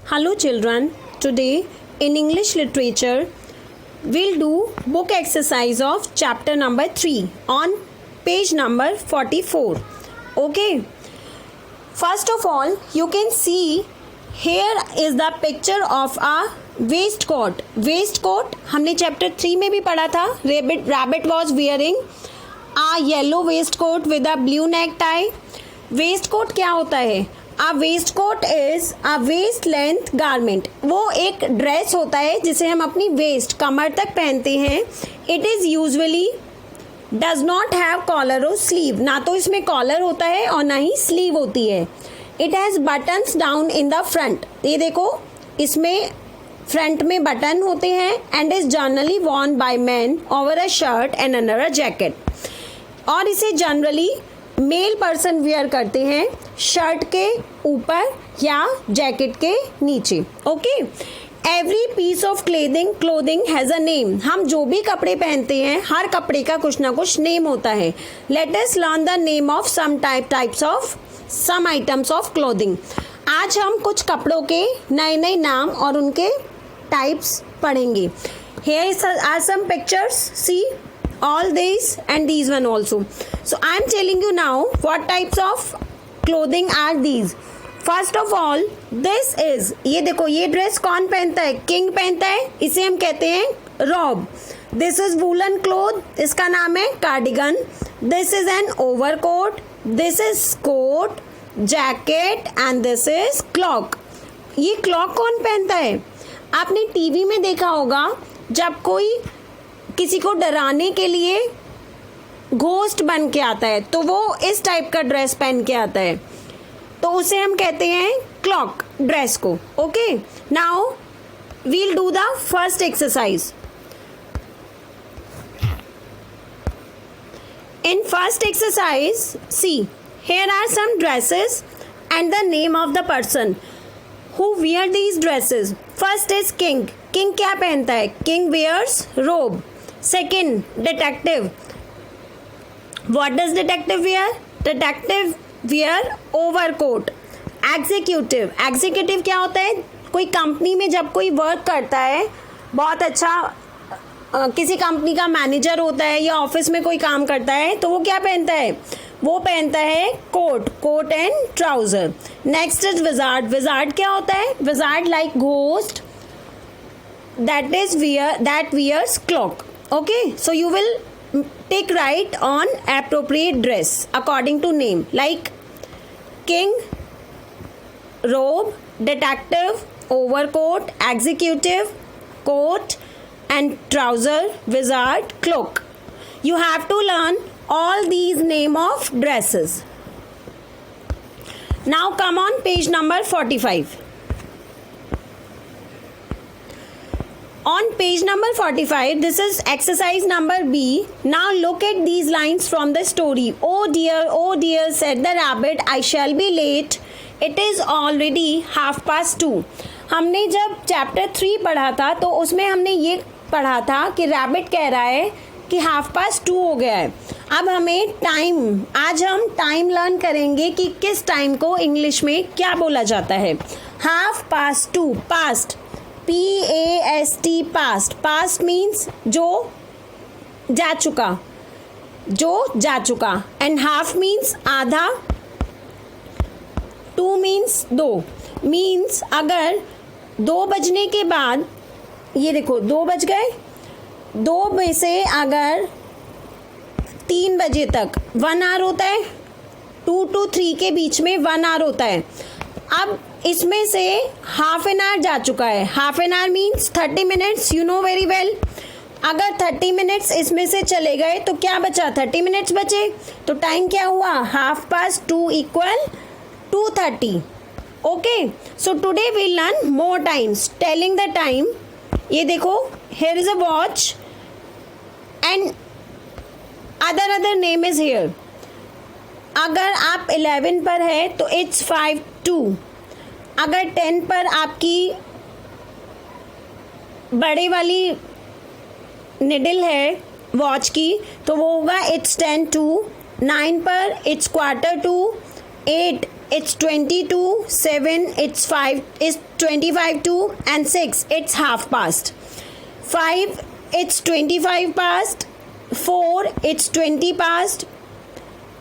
Hello children, today in English literature we'll do book exercise of chapter number 3 on page number 44. Okay, first of all you can see here is the picture of a waistcoat. Waistcoat हमने chapter 3 में भी पढ़ा था. Rabbit was wearing a yellow waistcoat with a blue necktie. Waistcoat क्या होता है? A waistcoat is a waist length garment. वो एक ड्रेस होता है जिसे हम अपनी वेस्ट कमर तक पहनते हैं. It is usually does not have collar or sleeve. ना तो इसमें कॉलर होता है और ना ही स्लीव होती है. It has buttons down in the front. ये देखो इसमें फ्रंट में बटन होते हैं and is generally worn by men over a shirt and under a jacket. और इसे जनरली मेल पर्सन वेयर करते हैं शर्ट के ऊपर या जैकेट के नीचे. Okay, every piece of clothing has a name. हम जो भी कपड़े पहनते हैं हर कपड़े का कुछ ना कुछ नेम होता है. Let us learn the name of some items of clothing. आज हम कुछ कपड़ों के नए नए नाम और उनके टाइप्स पढ़ेंगे. Here are some pictures, see all these and these one also. So I am telling you now what types of clothing are these. First of all, this is, ये देखो ये ड्रेस कौन पहनता है? किंग पहनता है, इसे हम कहते हैं robe. This is woollen cloth, इसका नाम है cardigan. This is an overcoat, this is coat, jacket and this is cloak. ये क्लॉक कौन पहनता है? आपने टीवी में देखा होगा जब कोई किसी को डराने के लिए घोस्ट बन के आता है तो वो इस टाइप का ड्रेस पहन के आता है, तो उसे हम कहते हैं क्लॉक ड्रेस को. Okay, now we'll do the first exercise. In first exercise see here are some dresses and the name of the person who wear these dresses. First is king. king क्या पहनता है? king wears robe. Second, detective. What does detective wear? Detective wear overcoat. Executive क्या होता है? कोई company में जब कोई वर्क करता है, बहुत अच्छा किसी कंपनी का मैनेजर होता है या ऑफिस में कोई काम करता है तो वो क्या पहनता है? वो पहनता है coat and trouser. Next is wizard. Wizard क्या होता है? Wizard like ghost that wears cloak. Okay, so you will take right on appropriate dress according to name like king, robe, detective, overcoat, executive, coat and trouser, wizard, cloak. You have to learn all these name of dresses. Now come on page number 45. On page number 45, this is exercise number B. Now look at these lines from the story. Oh dear, said the rabbit, I shall be late. It is already 2:30. हमने जब chapter 3 पढ़ा था तो उसमें हमने ये पढ़ा था कि रैबिट कह रहा है कि 2:30 हो गया है. अब हमें आज हम टाइम लर्न करेंगे कि किस टाइम को इंग्लिश में क्या बोला जाता है. 2:30, पास्ट, PAST, पास्ट मीन्स जो जा चुका एंड हाफ मीन्स आधा. 2 मीन्स 2, मीन्स अगर 2 बजने के बाद, ये देखो 2 बज गए, 2 में से अगर 3 बजे तक 1 आवर होता है, 2 to 3 के बीच में 1 आवर होता है. अब इसमें से हाफ एन आवर जा चुका है. Half an hour means 30 minutes, you know very well. अगर 30 मिनट्स इसमें से चले गए तो क्या बचा? 30 मिनट्स बचे. तो टाइम क्या हुआ? 2:30 equal 2:30. Okay, so today we learn more times telling the time. ये देखो here is a watch and other name is here. अगर आप 11 पर है तो इट्स 5:02. अगर 10 पर आपकी बड़े वाली निडल है वॉच की तो वो होगा इट्स 10:02. 9 पर it's 9:45. 8 it's 20 to, 7 it's 5, it's 25 to, and 6 it's half past, 5 it's 25 past, 4 it's 20 past,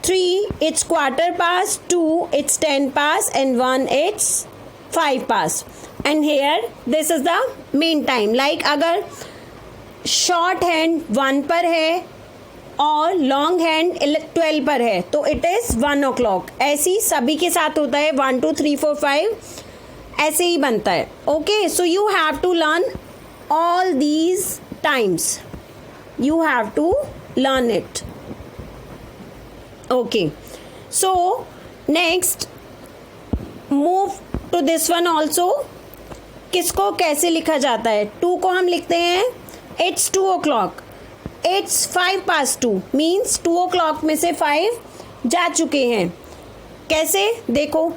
3 it's quarter past, 2 it's 10 past, and 1 it's 5 past. And here this is the main time. Like अगर short hand 1 पर है और long hand 12 पर है तो it is 1 o'clock. ऐसे ही सभी के साथ होता है, 1 2 3 4 5 ऐसे ही बनता है. Okay, so you have to learn all these times, you have to learn it. Okay, so next move to this one also. किसको कैसे लिखा जाता है? 2 को हम लिखते हैं it's 2 o'clock, it's 5 past 2 means 2 o'clock में से 5 जा चुके हैं. कैसे? देखो,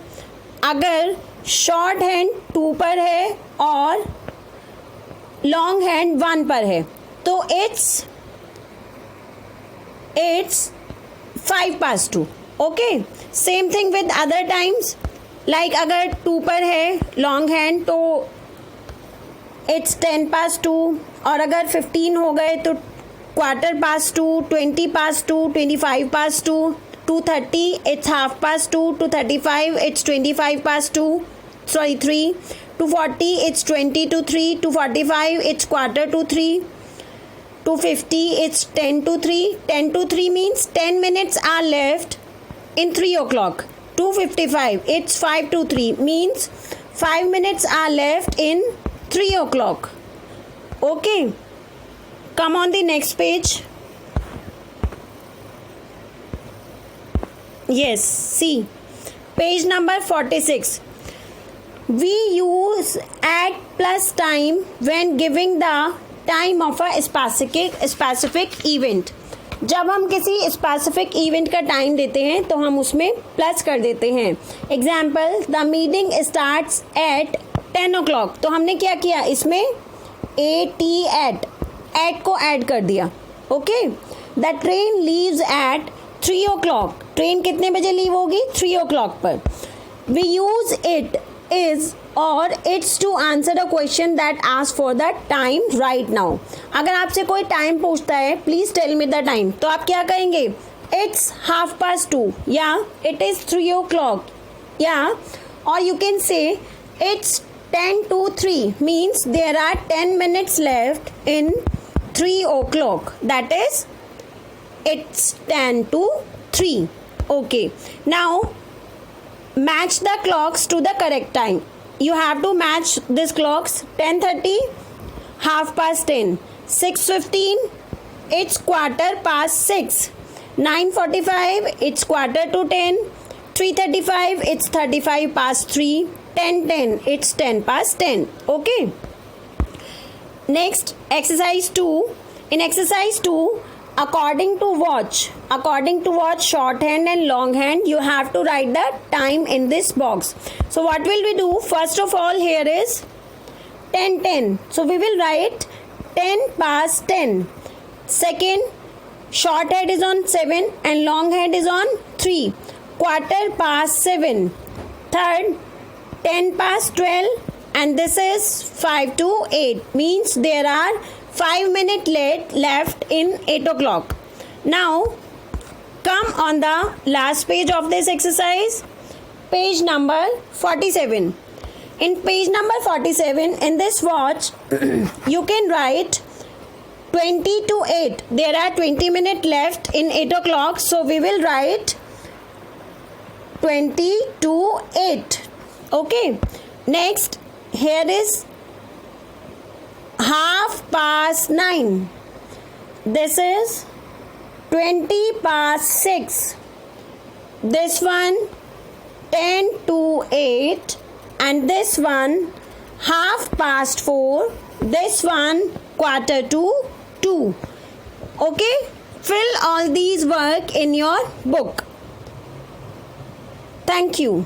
अगर शॉर्ट हैंड 2 पर है और लॉन्ग हैंड 1 पर है तो it's 5 past 2. Okay, same thing with other times. Like अगर 2 पर है लॉन्ग हैंड तो इट्स 10 past 2, और अगर 15 हो गए तो quarter past 2, 20 past 2, 25 past 2, 2:30 it's half past 2, 2:35 it's 25 past 2, 3, 2:40 it's 20 to 3, 2:45 it's quarter to 3, 2:50 it's 10 to 3. 10 to 3 means 10 minutes are left in 3 o'clock. 2:55 it's 5 to 3 means 5 minutes are left in 3 o'clock. Okay, come on the next page. Yes, see page number 46. We use at plus time when giving the time of a specific event. जब हम किसी specific event का time देते हैं तो हम उसमें plus कर देते हैं. Example, the meeting starts at 10 o'clock. तो हमने क्या किया, इसमें एट को ऐड कर दिया. Okay, the train leaves at 3 o'clock. Train कितने बजे लीव होगी? 3 o'clock पर. We use it, is or it's to answer a question that ask for the time right now. अगर आपसे कोई टाइम पूछता है, please tell me the time, तो आप क्या कहेंगे? इट्स half past 2 या इट इज 3 o'clock या, और you can say it's 10 to 3 means there are 10 minutes left in 3 o'clock. That is, it's 10 to 3. Okay, now match the clocks to the correct time. You have to match these clocks. 10:30 half past 10, 6:15 it's quarter past 6, 9:45 it's quarter to 10, 3:35 it's 35 past 3, 10:10 it's 10 past 10. Okay, next exercise 2. In exercise 2, according to watch shorthand and longhand, you have to write the time in this box. So what will we do? First of all, here is 10:10, so we will write 10 past 10. Second, shorthand is on 7 and longhand is on 3, quarter past 7. Third, 10 past 12, and this is 5 to 8 means there are 5 minutes left in 8 o'clock. Now come on the last page of this exercise, page number 47. In page number 47, in this watch you can write 20 to 8. There are 20 minutes left in 8 o'clock, so we will write 20 to 8. Okay, next, here is half past 9. This is 20 past 6. This one 10 to 8, and this one half past 4. This one quarter to 2. Okay, fill all these work in your book. Thank you.